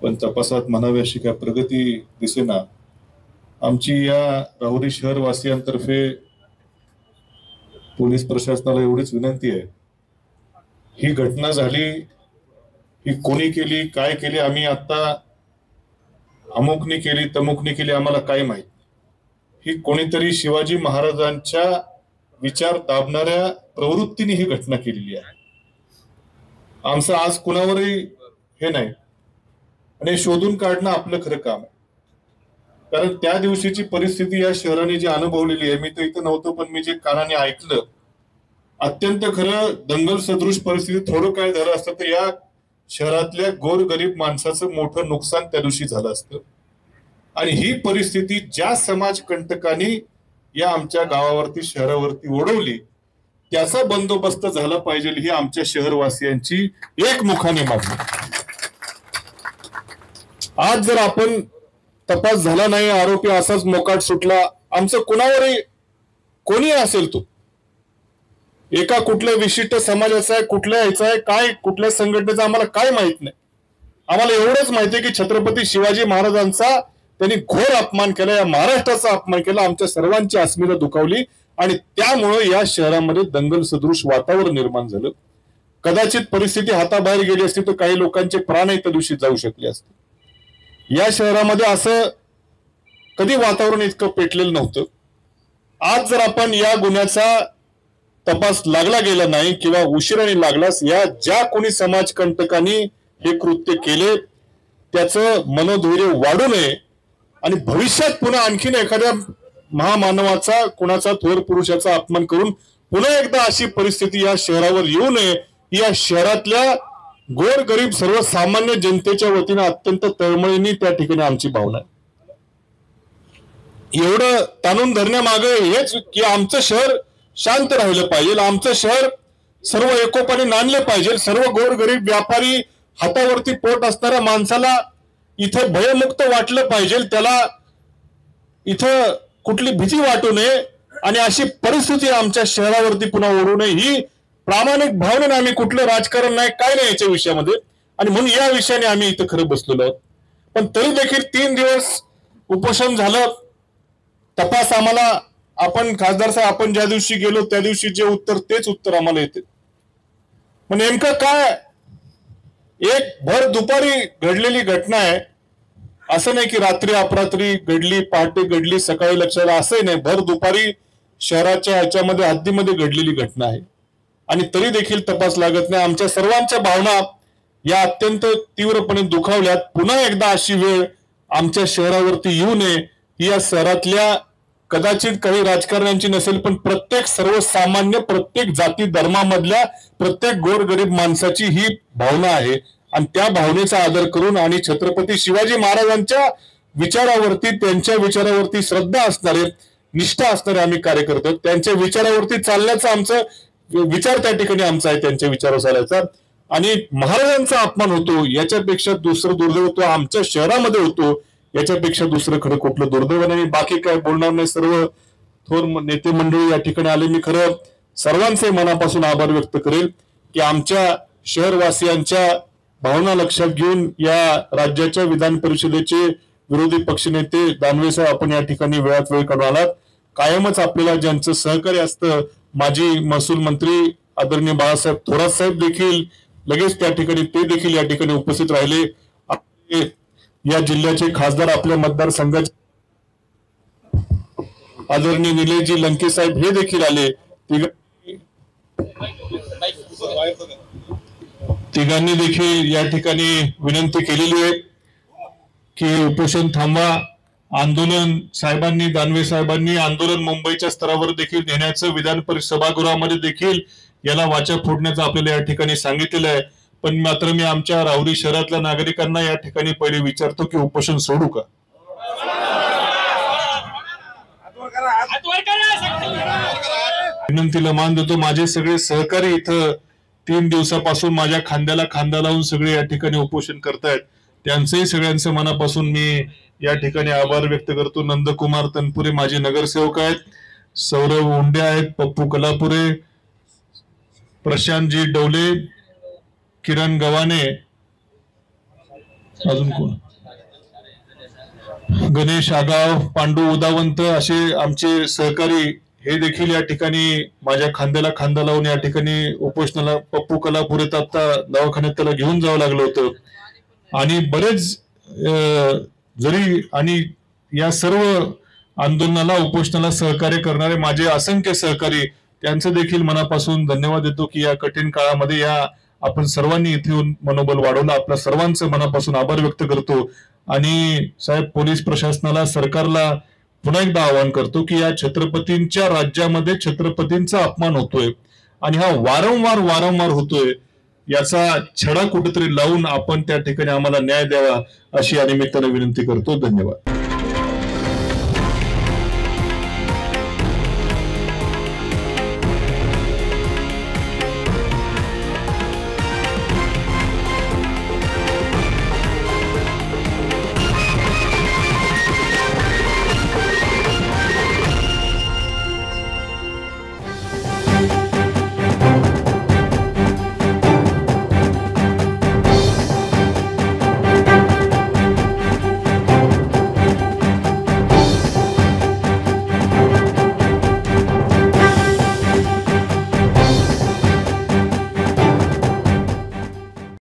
पण तपासात म्हणावी अशी काय प्रगती दिसेना। आमची या राहुरी शहरवासियांतर्फे पोलीस प्रशासनाला एवढीच विनंती आहे, ही घटना झाली, ही कोणी केली, काय केली, आम्ही आता अमुकनी केली तमुकनी केली आम्हाला काय माहित। ही कोणीतरी शिवाजी महाराजांच्या विचार दाबणाऱ्या प्रवृत्तीने ही घटना केलेली आहे। आमचं आज कुणावरही हे नाही आणि शोधून काढणं आपलं खरं काम आहे। कारण त्या दिवशीची परिस्थिती या शहराने जी अनुभवलेली आहे, मी तर इथं नव्हतो पण मी जे कानाने ऐकलं, अत्यंत खरं दंगल सदृश परिस्थिती। थोडं काय झालं असतं तर या शहरातल्या गोरगरीब माणसाचं मोठं नुकसान त्या दिवशी झालं असतं। आणि ही परिस्थिती ज्या समाजकंटकांनी या आमच्या गावावरती शहरावरती ओढवली, त्याचा बंदोबस्त झाला पाहिजे ही आमच्या शहरवासियांची एकमुखाने मागणी। आज जर आपण तपास झाला नाही, आरोपी असाच मोकाट सुटला, आमचं कुणावरही कोणी असेल तो, एका कुठल्या विशिष्ट समाजाचा आहे, कुठल्या ह्याचा आहे, काय कुठल्या संघटनेचा आम्हाला काय माहित नाही। आम्हाला एवढंच माहिती आहे की छत्रपती शिवाजी महाराजांचा त्यांनी घोर अपमान केला, या महाराष्ट्राचा अपमान केला, आमच्या सर्वांची अस्मिता दुखावली आणि त्यामुळे या शहरामध्ये दंगल सदृश वातावरण निर्माण झालं। कदाचित परिस्थिती हाताबाहेर गेली असती तर काही लोकांचे प्राणही त्या दिवशी जाऊ शकले असते। या शहरामध्ये असं कधी वातावरण इतकं पेटलेलं नव्हतं। आज जर आपण या गुन्ह्याचा तपास लागला गेला नाही किंवा उशिराने लागलास, या ज्या कोणी समाजकंटकांनी हे कृत्य केले त्याचं मनोधैर्य वाढू नये आणि भविष्यात पुन्हा आणखीन एखाद्या महामानवाचा, कुणाचा थोर पुरुषाचा अपमान करून पुन्हा एकदा अशी परिस्थिती या शहरावर येऊ नये, या शहरातल्या गोरगरीब सर्वसामान्य जनतेच्या वतीने अत्यंत तळमळीने त्या ठिकाणी आमची भावना आहे। एवढं ताणून धरण्यामागे हेच की आमचं शहर शांत राहिलं पाहिजे, आमचं शहर सर्व एकोपाने नांदले पाहिजे, सर्व गोरगरीब व्यापारी हातावरती पोट असणाऱ्या माणसाला इथं भयमुक्त वाटलं पाहिजे, त्याला इथं कुठली भीती वाटू नये आणि अशी परिस्थिती आमच्या शहरावरती पुन्हा ओढू नये, ही प्रामाणिक भावनेने आम्ही कुठलं राजकारण नाही काय नाही याच्या विषयामध्ये, आणि म्हणून या विषयाने आम्ही इथं खरं बसलेलो आहोत। पण तरी देखील 3 दिवस उपोषण झालं, तपास आम्हाला, आपण खासदार साहेब आपण ज्या दिवशी गेलो त्या दिवशी जे उत्तर तेच उत्तर आम्हाला येते। पण नेमकं काय, एक भर दुपारी घडलेली घटना आहे, असं नाही की रात्री अपरात्री घडली, पहाटे घडली, सकाळी लक्षात आलं, असंही नाही, भर दुपारी शहराच्या ह्याच्यामध्ये हद्दीमध्ये घडलेली घटना आहे आणि तरी देखील तपास लागत नाही। आमच्या सर्वांच्या भावना या अत्यंत तीव्रपणे दुखावल्यात। पुन्हा एकदा अशी वेळ आमच्या शहरावरती येऊ नये ही या शहरातल्या कदाचित काही राजकारण्यांची नसेल पण प्रत्येक सर्वसामान्य, प्रत्येक जाती धर्मामधल्या प्रत्येक गोरगरीब माणसाची ही भावना आहे आणि त्या भावनेचा आदर करून आणि छत्रपती शिवाजी महाराजांच्या विचारावरती, त्यांच्या विचारावरती श्रद्धा असणारे, निष्ठा असणारे आम्ही कार्यकर्ते, त्यांच्या विचारावरती चालण्याचा आमचा विचार त्या ठिकाणी आमचा आहे, त्यांच्या विचारावर चालायचा। आणि महाराजांचा अपमान होतो याच्यापेक्षा दुसरं दुर्दैव तो आमच्या शहरामध्ये होतो, याच्यापेक्षा दुसरं खरं कुठलं दुर्दैव नाही। बाकी काय बोलणार नाही, सर्व थोर नेते मंडळी या ठिकाणी आले, मी खरं सर्वांचे मनापासून आभार व्यक्त करेल की आमच्या शहरवासियांच्या भावना लक्षात घेऊन या राज्याच्या विधान परिषदेचे विरोधी पक्षनेते दानवे साहेब आपण या ठिकाणी वेळात वेळ काढून आलात। कायमच आपल्याला ज्यांचं सहकार्य असतं, माजी महसूल मंत्री आदरणीय बाळासाहेब थोरात साहेब देखील लगेच त्या ठिकाणी, ते देखील या ठिकाणी उपस्थित राहिले। या जिल्ह्याचे खासदार आपल्या मतदारसंघाचे आदरणीय निलेशजी लंके साहेब हे देखील आले। तिघांनी देखील या ठिकाणी विनंती केलेली आहे की उपोषण थांबवा, आंदोलन साहेबांनी, दानवे साहेबांनी आंदोलन मुंबईच्या स्तरावर देखील नेण्याचं, विधान परिषद सभागृहामध्ये देखील याला वाचा फोडण्याचं आपल्याला या ठिकाणी सांगितलेलं आहे। पण मात्र मी आमच्या राहुरी शहरातल्या नागरिकांना या ठिकाणी पहिले विचारतो की उपोषण सोडू का? विनंतीला मान देतो। माझे सगळे सहकारी इथं 3 दिवसापासून माझ्या खांद्याला खांदा लावून सगळे या ठिकाणी उपोषण करतायत, त्यांचंही सगळ्यांचं मनापासून मी या ठिकाणी आभार व्यक्त करतो। नंदकुमार तनपुरे माझे नगरसेवक आहेत, सौरभ उंडे आहेत, पप्पू कलापुरे, प्रशांतजी डवले, किरण गव्हाणे, अजून कोण, गणेश आगाव, पांडू उदावंत असे आमचे सहकारी हे देखील या ठिकाणी माझ्या खांद्याला खांदा लावून या ठिकाणी उपोषणाला, पप्पू कलापुरे आता दवाखान्यात त्याला घेऊन जावं लागलं होतं. आणि बरेच जरी आणि या सर्व आंदोलनाला उपोषणाला सहकार्य करणारे माझे असंख्य सहकारी त्यांचं देखील मनापासून धन्यवाद देतो की या कठीण काळामध्ये या आपण सर्वांनी इथे येऊन मनोबल वाढवलं. आपल्या सर्वांचं मनापासून आभार व्यक्त करतो. आणि साहेब, पोलीस प्रशासनाला, सरकारला पुन्हा एकदा आवाहन करतो की या छत्रपतींच्या राज्यामध्ये छत्रपतींचा अपमान होतोय आणि हा वारंवार होतोय. याचा छडा कुठेतरी लावून आपण त्या ठिकाणी आम्हाला न्याय द्यावा अशी या निमित्ताने विनंती करतो. धन्यवाद.